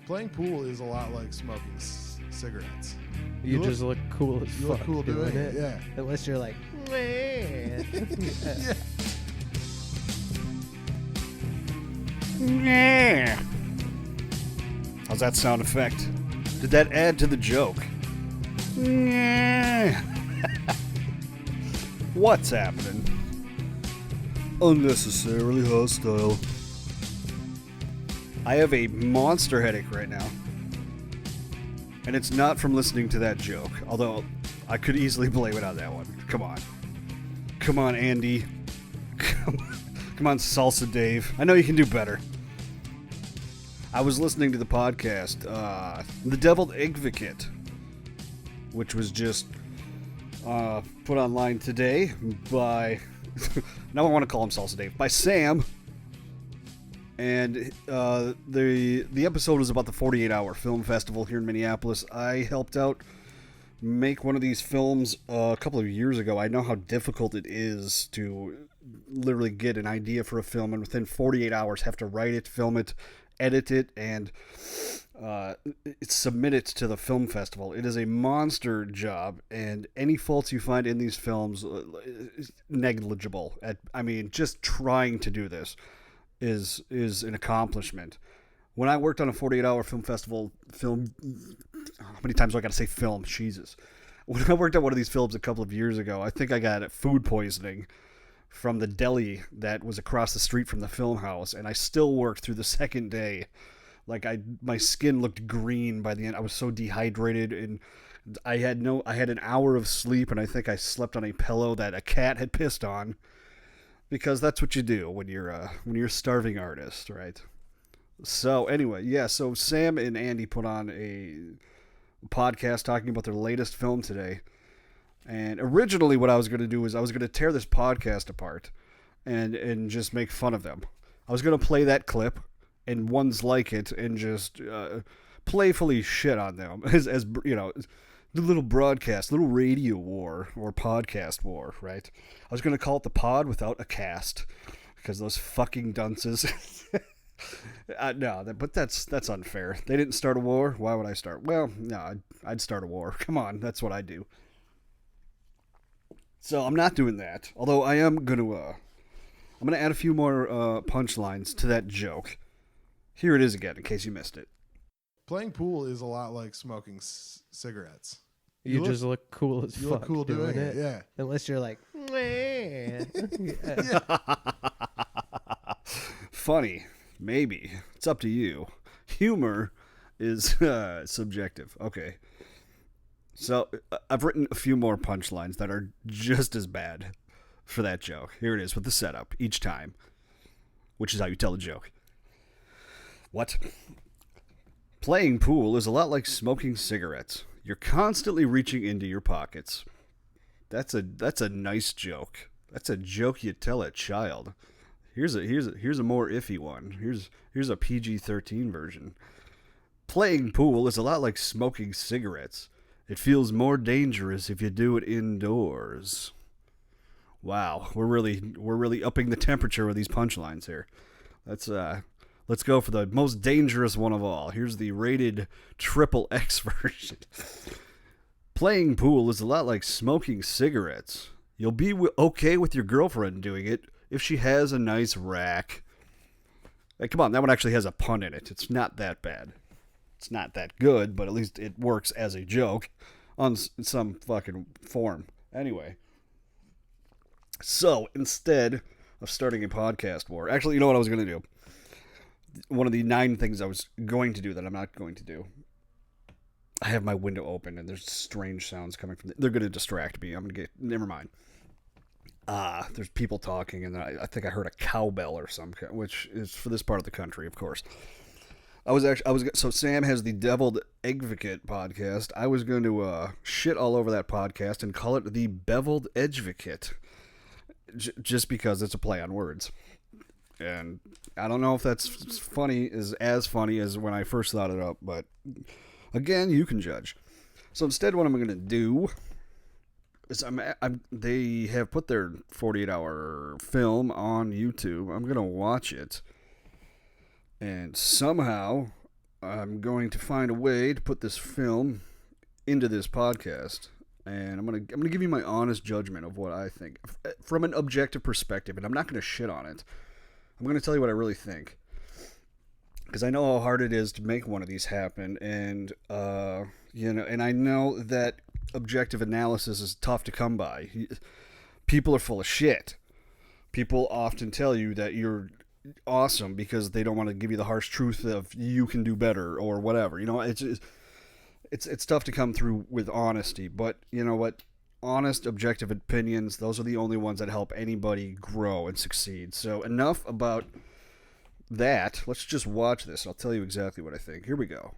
Playing pool is a lot like smoking cigarettes. You just look cool as You fuck look cool doing it, yeah. Unless you're like, Yeah. Yeah. How's that sound effect? Did that add to the joke? Yeah. What's happening? Unnecessarily hostile. I have a monster headache right now. And it's not from listening to that joke, although I could easily blame it on that one. Come on. Come on, Andy. Come on, Salsa Dave. I know you can do better. I was listening to the podcast, The Deviled Advocate, which was just put online today by, now I want to call him Salsa Dave, by Sam. And the episode was about the 48-hour film festival here in Minneapolis. I helped out make one of these films a couple of years ago. I know how difficult it is to literally get an idea for a film and within 48 hours have to write it, film it, edit it, and submit it to the film festival. It is a monster job, and any faults you find in these films is negligible. Just trying to do this is an accomplishment. When I worked on a 48-hour film festival, how many times do I got to say film? Jesus. When I worked on one of these films a couple of years ago, I think I got food poisoning from the deli that was across the street from the film house, and I still worked through the second day. Like my skin looked green by the end. I was so dehydrated, and I had an hour of sleep, and I think I slept on a pillow that a cat had pissed on. Because that's what you do when you're a starving artist, right? So anyway, yeah. So Sam and Andy put on a podcast talking about their latest film today. And originally, what I was going to do was I was going to tear this podcast apart, and just make fun of them. I was going to play that clip and ones like it, and just playfully shit on them as you know. The little radio war or podcast war, right? I was going to call it the pod without a cast because those fucking dunces. But that's unfair. They didn't start a war. Why would I start? Well, no, I'd start a war. Come on, that's what I do. So I'm not doing that. Although I am going to add a few more punchlines to that joke. Here it is again, in case you missed it. Playing pool is a lot like smoking cigarettes. You just look cool as you fuck look cool doing it, yeah. Unless you're like, funny, maybe. It's up to you. Humor is subjective. Okay. So I've written a few more punchlines that are just as bad for that joke. Here it is with the setup each time, which is how you tell a joke. What? Playing pool is a lot like smoking cigarettes. You're constantly reaching into your pockets. That's a nice joke. That's a joke you tell a child. Here's a more iffy one. Here's a PG-13 version. Playing pool is a lot like smoking cigarettes. It feels more dangerous if you do it indoors. Wow, we're really upping the temperature with these punchlines here. Let's go for the most dangerous one of all. Here's the rated XXX version. Playing pool is a lot like smoking cigarettes. You'll be okay with your girlfriend doing it if she has a nice rack. Hey, come on, that one actually has a pun in it. It's not that bad. It's not that good, but at least it works as a joke on some fucking form. Anyway. So, instead of starting a podcast war, actually, you know what I was going to do? One of the 9 things I was going to do that I'm not going to do. I have my window open and there's strange sounds coming from they're going to distract me. I'm going to get, never mind. There's people talking and I think I heard a cowbell or something, which is for this part of the country, of course. So Sam has the Deviled Advocate podcast. I was going to shit all over that podcast and call it the Beveled Edgevocate. Just because it's a play on words. And I don't know if that's funny, is as funny as when I first thought it up, but again, you can judge. So instead, what I'm going to do is they have put their 48-hour film on YouTube. I'm going to watch it, and somehow I'm going to find a way to put this film into this podcast, and I'm gonna give you my honest judgment of what I think from an objective perspective, and I'm not gonna shit on it. I'm gonna tell you what I really think, because I know how hard it is to make one of these happen, and and I know that objective analysis is tough to come by. People are full of shit. People often tell you that you're awesome because they don't want to give you the harsh truth of you can do better or whatever. It's tough to come through with honesty, but you know what? Honest, objective opinions, those are the only ones that help anybody grow and succeed. So enough about that. Let's just watch this. I'll tell you exactly what I think. Here we go.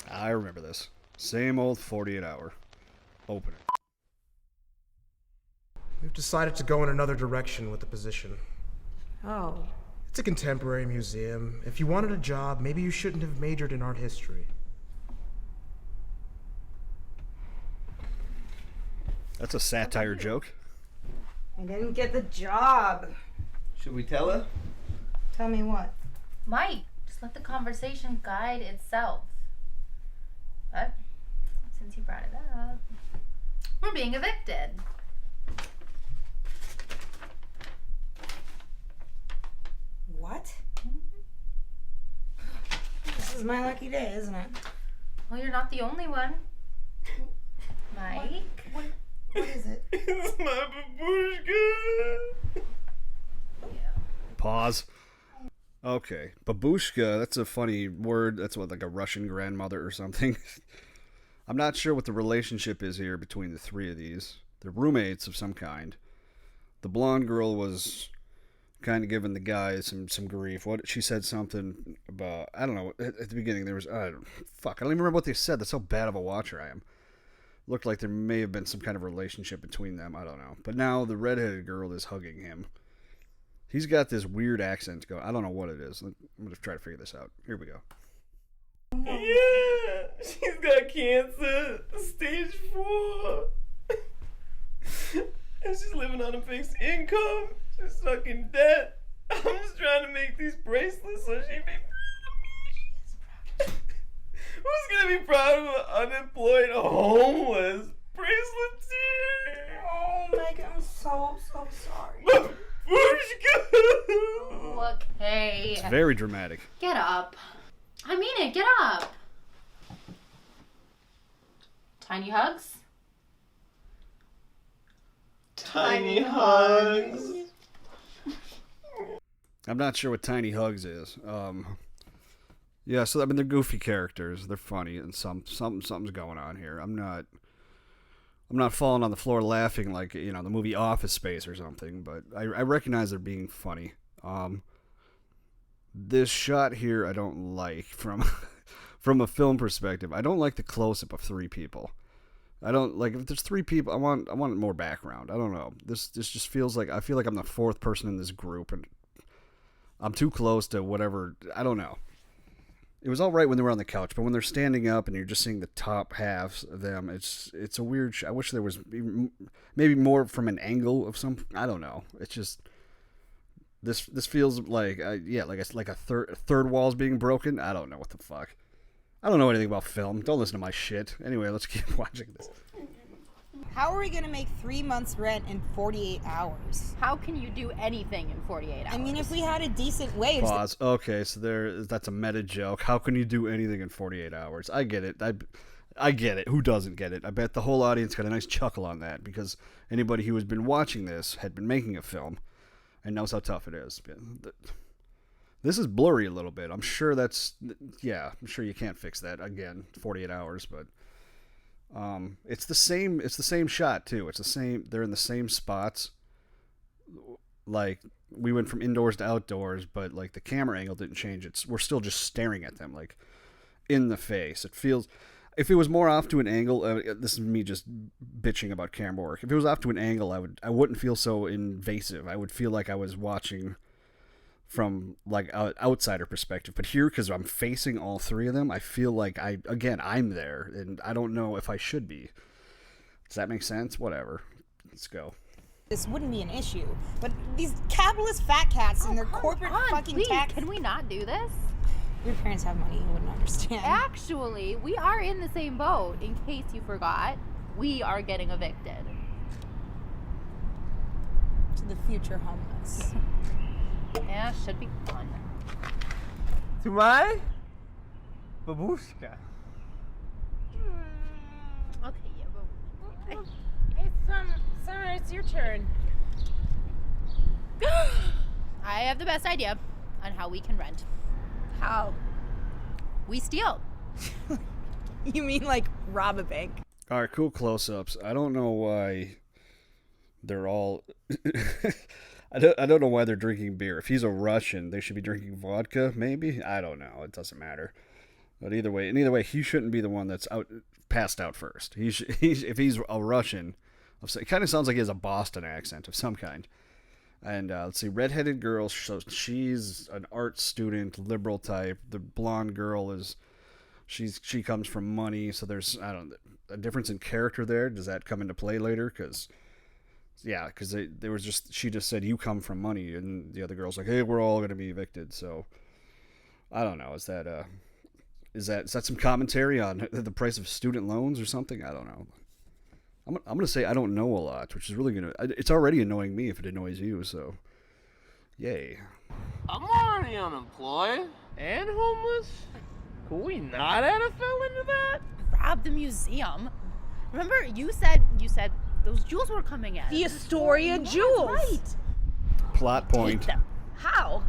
I remember this. Same old 48-hour. Open it. We've decided to go in another direction with the position. Oh. It's a contemporary museum. If you wanted a job, maybe you shouldn't have majored in art history. That's a satire joke. I didn't get the job. Should we tell her? Tell me what? Might. Just let the conversation guide itself. But since you brought it up, we're being evicted. What? This is my lucky day, isn't it? Well, you're not the only one. Mike? What is it? It's my babushka. Pause. Okay. Babushka, that's a funny word. That's what, like a Russian grandmother or something. I'm not sure what the relationship is here between the three of these. They're roommates of some kind. The blonde girl was kind of giving the guy some grief. What she said something about, I don't know, at the beginning there was, I don't even remember what they said. That's how bad of a watcher I am. Looked like there may have been some kind of relationship between them. I don't know. But now the redheaded girl is hugging him. He's got this weird accent going. I don't know what it is. I'm going to try to figure this out. Here we go. Yeah, she's got cancer, stage 4. And she's living on a fixed income. She's stuck in debt. I'm just trying to make these bracelets so she may be proud of me. Who's gonna be proud of an unemployed homeless braceletier? Oh, Megan, I'm so sorry. Okay. It's very dramatic. Get up. I mean it. Get up. Tiny hugs? Tiny hugs. I'm not sure what Tiny Hugs is. Yeah, so I mean they're goofy characters. They're funny, and something's going on here. I'm not falling on the floor laughing like the movie Office Space or something, but I recognize they're being funny. This shot here I don't like from a film perspective. I don't like the close up of 3 people. I don't like if there's 3 people. I want more background. I don't know. This just feels like I feel like I'm the 4th person in this group, and I'm too close to whatever. I don't know. It was all right when they were on the couch, but when they're standing up and you're just seeing the top halves of them, it's a weird. I wish there was maybe more from an angle of some. I don't know. It's just this feels like like a third wall's being broken. I don't know what the fuck. I don't know anything about film. Don't listen to my shit. Anyway, let's keep watching this. How are we going to make 3 months' rent in 48 hours? How can you do anything in 48 hours? I mean, if we had a decent wage... Pause. Okay, so that's a meta joke. How can you do anything in 48 hours? I get it. I get it. Who doesn't get it? I bet the whole audience got a nice chuckle on that because anybody who has been watching this had been making a film and knows how tough it is. This is blurry a little bit. I'm sure I'm sure you can't fix that again, 48 hours, but it's the same shot too. It's the same, they're in the same spots. Like we went from indoors to outdoors, but like the camera angle didn't change. We're still just staring at them like in the face. It feels, if it was more off to an angle, this is me just bitching about camera work. If it was off to an angle, I wouldn't feel so invasive. I would feel like I was watching from like an outsider perspective. But here, because I'm facing all three of them, I feel like I'm there, and I don't know if I should be. Does that make sense? Whatever. Let's go. This wouldn't be an issue, but these capitalist fat cats and their corporate fucking please, tax. can we not do this? Your parents have money, you wouldn't understand. Actually, we are in the same boat. In case you forgot, we are getting evicted. To the future homeless. Yeah, should be fun. To my Babushka. Okay, yeah, but It's Summer, it's your turn. I have the best idea on how we can rent. How? We steal. You mean like rob a bank? All right, cool close-ups. I don't know why they're all. I don't know why they're drinking beer. If he's a Russian, they should be drinking vodka. Maybe, I don't know. It doesn't matter. But either way, he shouldn't be the one that's passed out first. If he's a Russian, it kind of sounds like he has a Boston accent of some kind. And let's see, redheaded girl. So she's an art student, liberal type. The blonde girl she comes from money. So there's a difference in character there. Does that come into play later? Because she just said you come from money, and the other girl's like, hey, we're all gonna be evicted. So I don't know. Is that some commentary on the price of student loans or something? I don't know. I'm gonna say I don't know a lot, which is really it's already annoying me if it annoys you. So, yay. I'm already unemployed and homeless. Could we not add a fell into that? Rob the museum. Remember, you said those jewels were coming in. The Astoria jewels. Right. Plot point. How?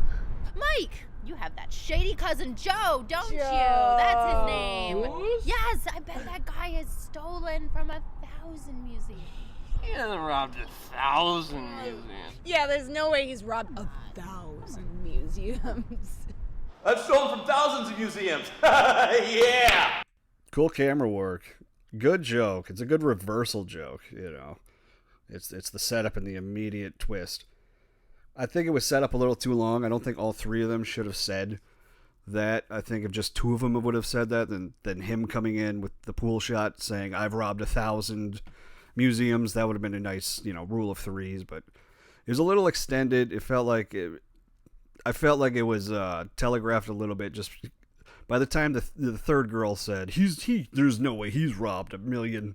Mike, you have that shady cousin Joe, don't you? That's his name. Yes, I bet that guy has stolen from 1,000 museums. He hasn't robbed 1,000 museums. Yeah, there's no way he's robbed 1,000 museums. I've stolen from thousands of museums. Yeah! Cool camera work. Good joke. It's a good reversal joke, you know. It's the setup and the immediate twist. I think it was set up a little too long. I don't think all three of them should have said that. I think if just two of them would have said that, then him coming in with the pool shot saying, I've robbed 1,000 museums, that would have been a nice, rule of threes, but it was a little extended. I felt like it was telegraphed a little bit. Just by the time the third girl said, there's no way he's robbed 1 million,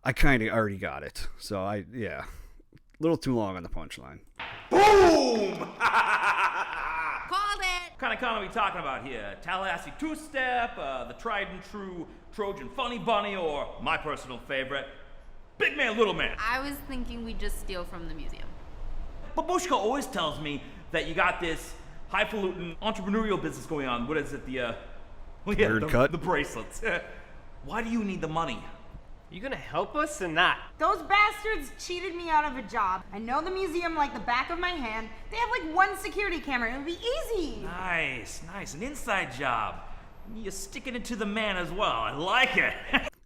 I kind of already got it. So a little too long on the punchline. Boom! Called it. What kind of economy are we talking about here? Tallahassee two-step, the tried and true Trojan funny bunny, or my personal favorite, big man, little man? I was thinking we'd just steal from the museum. Babushka always tells me that you got this highfalutin entrepreneurial business going on. What is it? Weird cut. The bracelets. Why do you need the money? You gonna help us or not? Those bastards cheated me out of a job. I know the museum like the back of my hand. They have like one security camera. It would be easy. Nice. An inside job. You're sticking it to the man as well. I like it.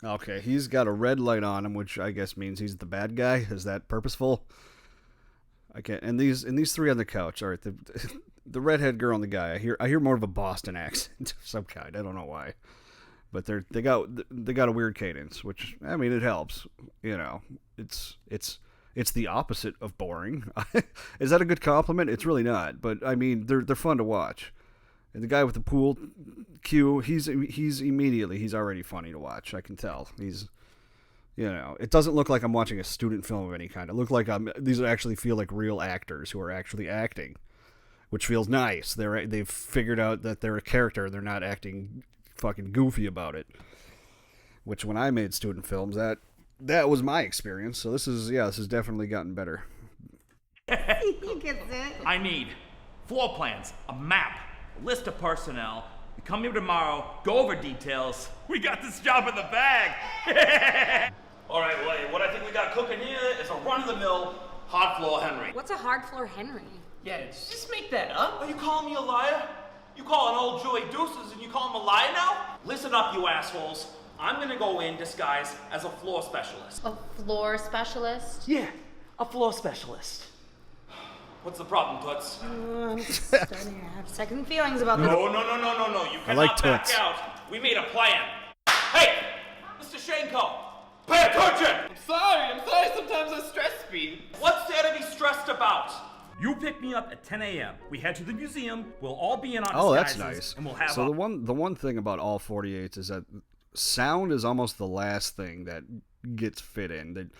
Okay, he's got a red light on him, which I guess means he's the bad guy. Is that purposeful? Okay, and these three on the couch. All right, the redhead girl and the guy. I hear more of a Boston accent of some kind. I don't know why, but they got a weird cadence, which I mean it helps. It's the opposite of boring. Is that a good compliment? It's really not. But I mean they're fun to watch. And the guy with the pool cue, he's already funny to watch. I can tell. It doesn't look like I'm watching a student film of any kind. It look like these actually feel like real actors who are actually acting, which feels nice. They've figured out that they're a character and they're not acting fucking goofy about it. Which when I made student films, that was my experience. So this has definitely gotten better. He gets it. I need floor plans, a map, a list of personnel. You come here tomorrow, go over details. We got this job in the bag. All right, well, what I think we got cooking here is a run-of-the-mill Hardfloor Henry. What's a Hardfloor Henry? Yeah, did you just make that up? Are you calling me a liar? You call an old Joey Deuces and you call him a liar now? Listen up, you assholes. I'm gonna go in disguised as a floor specialist. A floor specialist? Yeah, a floor specialist. What's the problem, Toots? I'm starting to have second feelings about this. No. You cannot like back Toots. out. We made a plan. Hey, Mr. Shanko, pay attention. I'm sorry. Sometimes I stress me. What's there to be stressed about? You pick me up at 10 a.m. We head to the museum. We'll all be in our Oh, that's disguises, nice. And we'll have so the one thing about all 48s is that sound is almost the last thing that gets fit in,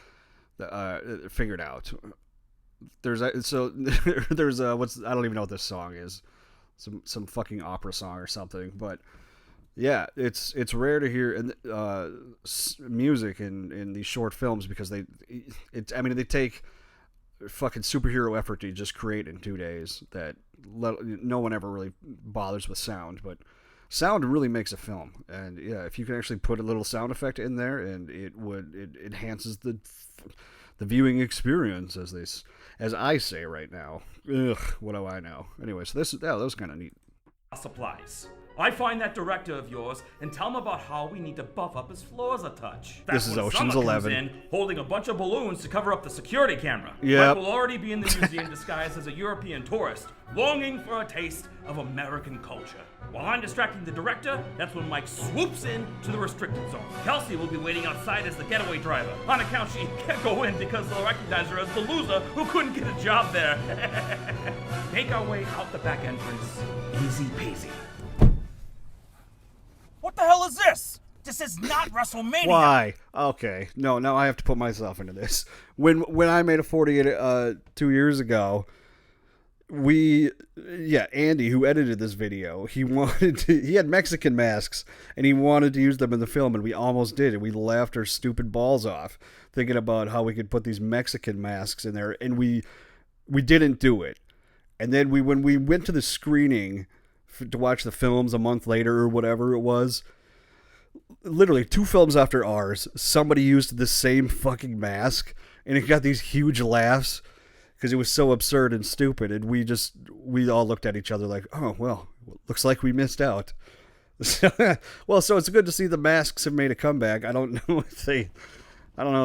that figured out. There's what's, I don't even know what this song is, some fucking opera song or something, but yeah, it's rare to hear music in these short films because they take fucking superhero effort to just create in 2 days that no one ever really bothers with sound, but sound really makes a film. And yeah, if you can actually put a little sound effect in there, and it enhances the viewing experience, as I say right now. Ugh, what do I know? Anyway, so that was kind of neat. supplies. I find that director of yours and tell him about how we need to buff up his floors a touch. This is when Ocean's Summer 11. comes in, holding a bunch of balloons to cover up the security camera. Yep. Mike will already be in the museum disguised as a European tourist, longing for a taste of American culture. While I'm distracting the director, that's when Mike swoops in to the restricted zone. Kelsey will be waiting outside as the getaway driver. On account she can't go in because they'll recognize her as the loser who couldn't get a job there. Make our way out the back entrance. Easy peasy. What the hell is this? This is not WrestleMania. Why? Okay. No, now I have to put myself into this. When I made a 48 2 years ago, Andy, who edited this video, he had Mexican masks and he wanted to use them in the film, and we almost did it. We laughed our stupid balls off thinking about how we could put these Mexican masks in there, and we didn't do it. And then when we went to the screening to watch the films a month later or whatever it was, literally 2 films after ours, somebody used the same fucking mask, and it got these huge laughs because it was so absurd and stupid, and we all looked at each other like, oh, well, looks like we missed out. So it's good to see the masks have made a comeback. I don't know if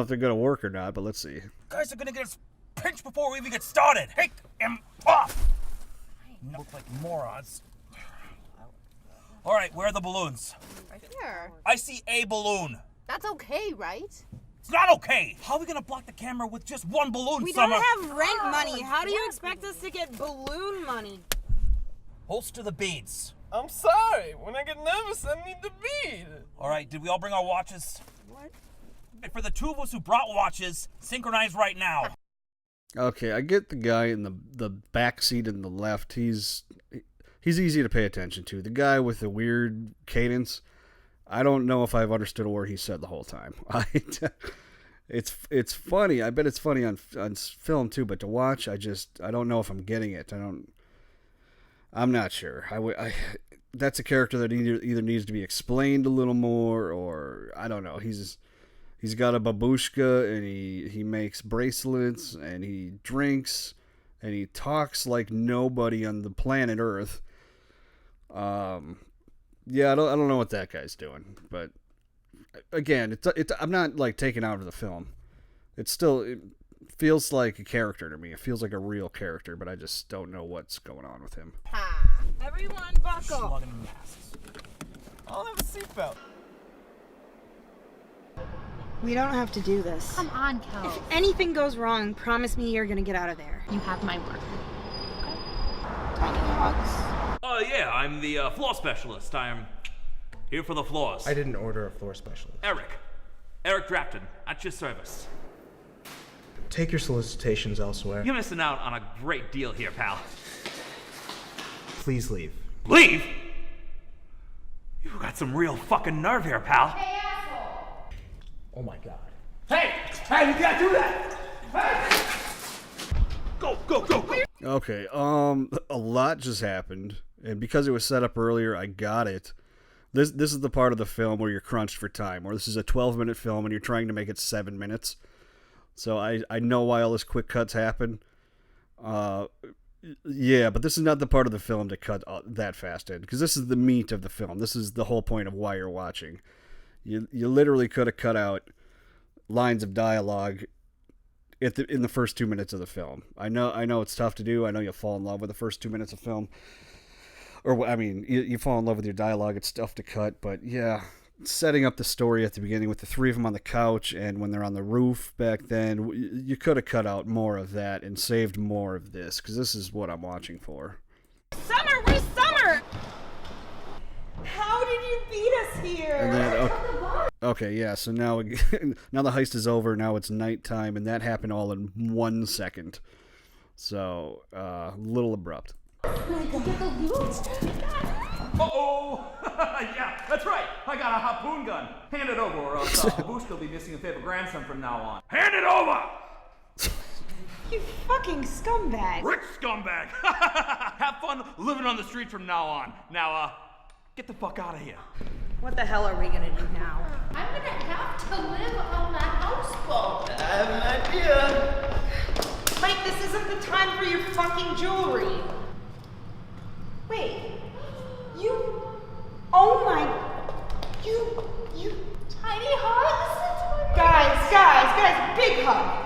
they're gonna work or not, but let's see. Guys are gonna get us pinched before we even get started. Hey, I'm off. Look like morons. All right, where are the balloons? Right here. I see a balloon. That's okay, right? It's not okay. How are we gonna block the camera with just one balloon, We Summer? don't have rent money. How do you expect us to get balloon money? Holster the beads. I'm sorry. When I get nervous, I need the bead. All right, did we all bring our watches? What? For the 2 of us who brought watches, synchronize right now. Okay, I get the guy in the back seat in the left. He's easy to pay attention to. The guy with the weird cadence, I don't know if I've understood a word he said the whole time. It's funny. I bet it's funny on film too, but to watch, I don't know if I'm getting it. I'm not sure. That's a character that either needs to be explained a little more, or I don't know. He's got a babushka, and he makes bracelets, and he drinks, and he talks like nobody on the planet Earth. Yeah, I don't know what that guy's doing, but again, I'm not like taken out of the film. It feels like a character to me. It feels like a real character, but I just don't know what's going on with him. Everyone buckle. Slugging the masks. I'll have a seatbelt. We don't have to do this. Come on, Kel. If anything goes wrong, promise me you're gonna get out of there. You have my word. Tiny hogs. Oh yeah, I'm the floor specialist. I'm here for the floors. I didn't order a floor specialist. Eric Drafton, at your service. Take your solicitations elsewhere. You're missing out on a great deal here, pal. Please leave. Leave? You've got some real fucking nerve here, pal. Oh my god. Hey, you can't do that! Hey! Go! Okay, a lot just happened, and because it was set up earlier, I got it. This is the part of the film where you're crunched for time, or this is a 12-minute film and you're trying to make it 7 minutes. So I know why all this quick cuts happen. Yeah, but this is not the part of the film to cut that fast in, because this is the meat of the film. This is the whole point of why you're watching. You literally could have cut out lines of dialogue in the first 2 minutes of the film. I know it's tough to do. I know you'll fall in love with the first 2 minutes of film. Or, I mean, you fall in love with your dialogue. It's tough to cut. But, yeah, setting up the story at the beginning with the three of them on the couch and when they're on the roof back then, you could have cut out more of that and saved more of this, because this is what I'm watching for. Summer, where's Summer? How did you beat us here? And then, okay, yeah, so now now the heist is over. Now it's nighttime, and that happened all in 1 second. So, a little abrupt. Uh-oh! Yeah, that's right. I got a harpoon gun. Hand it over, or else Babushka will be missing a favorite grandson from now on. Hand it over! You fucking scumbag. Rich scumbag! Have fun living on the street from now on. Now, get the fuck out of here. What the hell are we gonna do now? I'm gonna have to live on the houseboat. I have an idea. Mike, this isn't the time for your fucking jewelry. Wait. You... Oh my... You... Tiny hugs? Guys, big hug.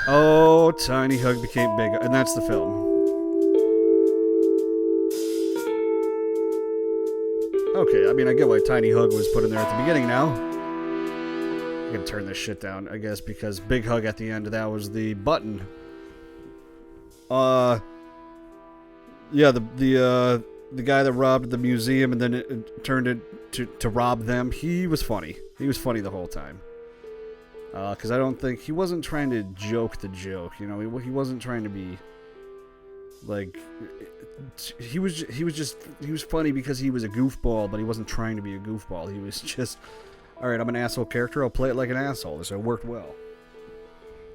Oh, Tiny Hug became big, and that's the film. Okay, I mean, I get why Tiny Hug was put in there at the beginning now. I'm gonna turn this shit down, I guess, because Big Hug at the end, that was the button. Yeah, the guy that robbed the museum and then it turned it to rob them, he was funny. He was funny the whole time. Because I don't think... He wasn't trying to joke the joke, you know? He wasn't trying to be... Like... He was funny because he was a goofball, but he wasn't trying to be a goofball. He was just... Alright, I'm an asshole character, I'll play it like an asshole. So it worked well.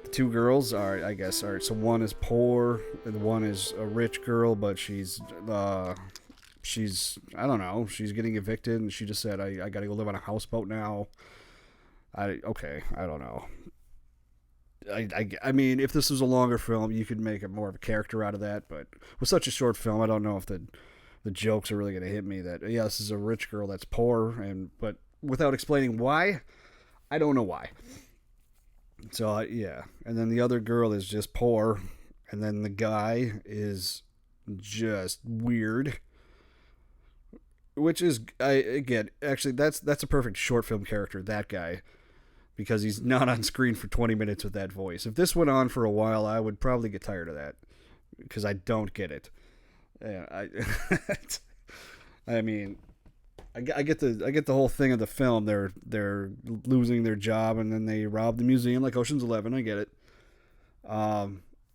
The two girls are, I guess... Alright, so one is poor, and one is a rich girl, but she's... I don't know. She's getting evicted, and she just said, I gotta go live on a houseboat now. Okay, I don't know. I mean, if this was a longer film, you could make it more of a character out of that, but with such a short film, I don't know if the jokes are really going to hit me that, yeah, this is a rich girl that's poor, but without explaining why, I don't know why. So, yeah. And then the other girl is just poor, and then the guy is just weird. Which is, actually, that's a perfect short film character, that guy. Because he's not on screen for 20 minutes with that voice. If this went on for a while, I would probably get tired of that. Because I don't get it. Yeah, I mean, I get the whole thing of the film. They're losing their job and then they rob the museum like Ocean's 11. I get it.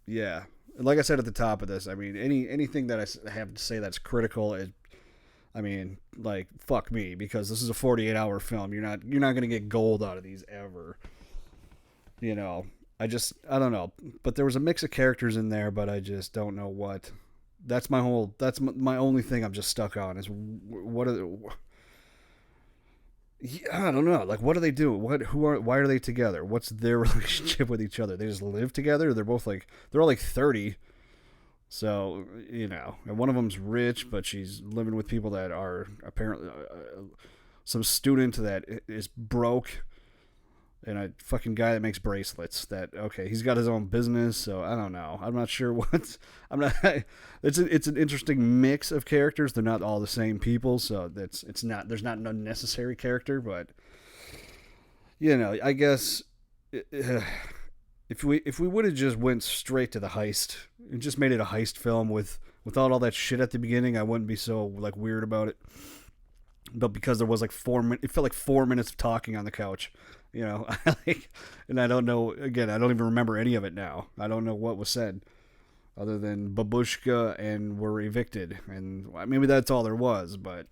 Yeah. Like I said at the top of this, I mean, anything that I have to say that's critical is, I mean, like, fuck me, because this is a 48-hour film. You're not going to get gold out of these ever. You know, I don't know. But there was a mix of characters in there, but I just don't know what. That's my only thing I'm just stuck on is I don't know. Like, what do they do? Why are they together? What's their relationship with each other? They just live together? They're all like 30. So, you know, and one of them's rich, but she's living with people that are apparently some student that is broke, and a fucking guy that makes bracelets. Okay, he's got his own business, so I don't know. I'm not sure it's an interesting mix of characters. They're not all the same people, so there's not an unnecessary character, but you know, I guess. If we would have just went straight to the heist and just made it a heist film without all that shit at the beginning, I wouldn't be so like weird about it. But because there was like it felt like 4 minutes of talking on the couch, you know, and I don't know. Again, I don't even remember any of it now. I don't know what was said, other than Babushka and we're evicted, and maybe that's all there was. But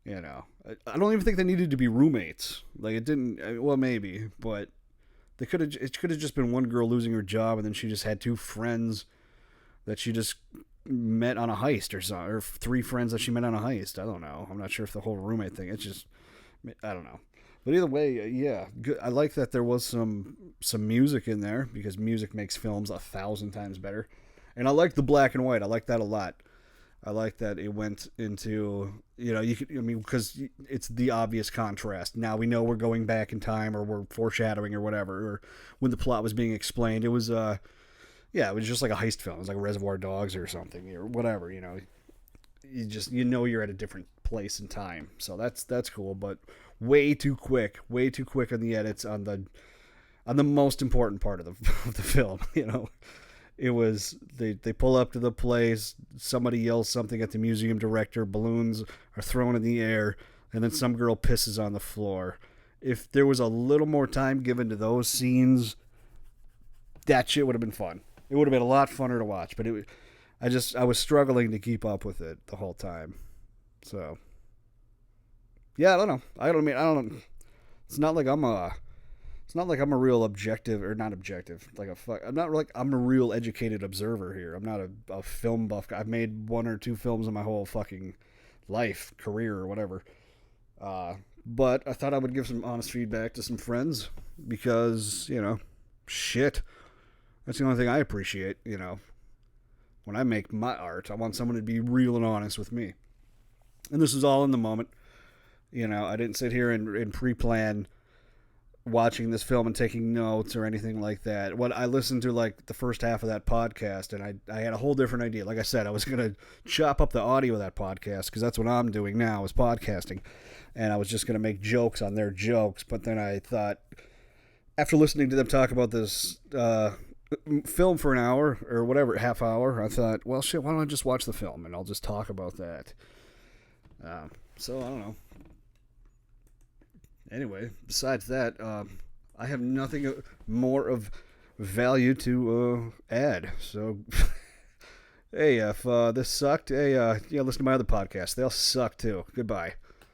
you know, I don't even think they needed to be roommates. Like it didn't. Well, maybe, but. It could have just been one girl losing her job, and then she just had two friends that she just met on a heist or something, or three friends that she met on a heist. I don't know. I'm not sure if the whole roommate thing. It's just, I don't know. But either way, yeah, good. I like that there was some music in there because music makes films 1,000 times better. And I like the black and white. I like that a lot. I like that it went into, because it's the obvious contrast. Now we know we're going back in time, or we're foreshadowing, or whatever. Or when the plot was being explained, it was, it was just like a heist film. It was like Reservoir Dogs or something, or whatever. You're at a different place in time. So that's cool, but way too quick on the edits on the most important part of the film. It was they pull up to the place, somebody yells something at the museum director, balloons are thrown in the air, and then some girl pisses on the floor. If there was a little more time given to those scenes, that shit would have been fun. It would have been a lot funner to watch, but I was struggling to keep up with it the whole time. So yeah, I don't know. It's not like I'm a real objective, or not objective. I'm a real educated observer here. I'm not a film buff guy. I've made 1 or 2 films in my whole fucking life, career, or whatever. But I thought I would give some honest feedback to some friends because, shit. That's the only thing I appreciate, When I make my art, I want someone to be real and honest with me. And this is all in the moment. I didn't sit here and pre-plan watching this film and taking notes or anything like that. What I listened to, like, the first half of that podcast, and I had a whole different idea. Like I said, I was going to chop up the audio of that podcast, because that's what I'm doing now, is podcasting. And I was just going to make jokes on their jokes. But then I thought, after listening to them talk about this film for an hour, or whatever, half hour, I thought, well, shit, why don't I just watch the film, and I'll just talk about that. So, I don't know. Anyway, besides that, I have nothing more of value to add. So, hey, if this sucked, hey, listen to my other podcast. They'll suck too. Goodbye.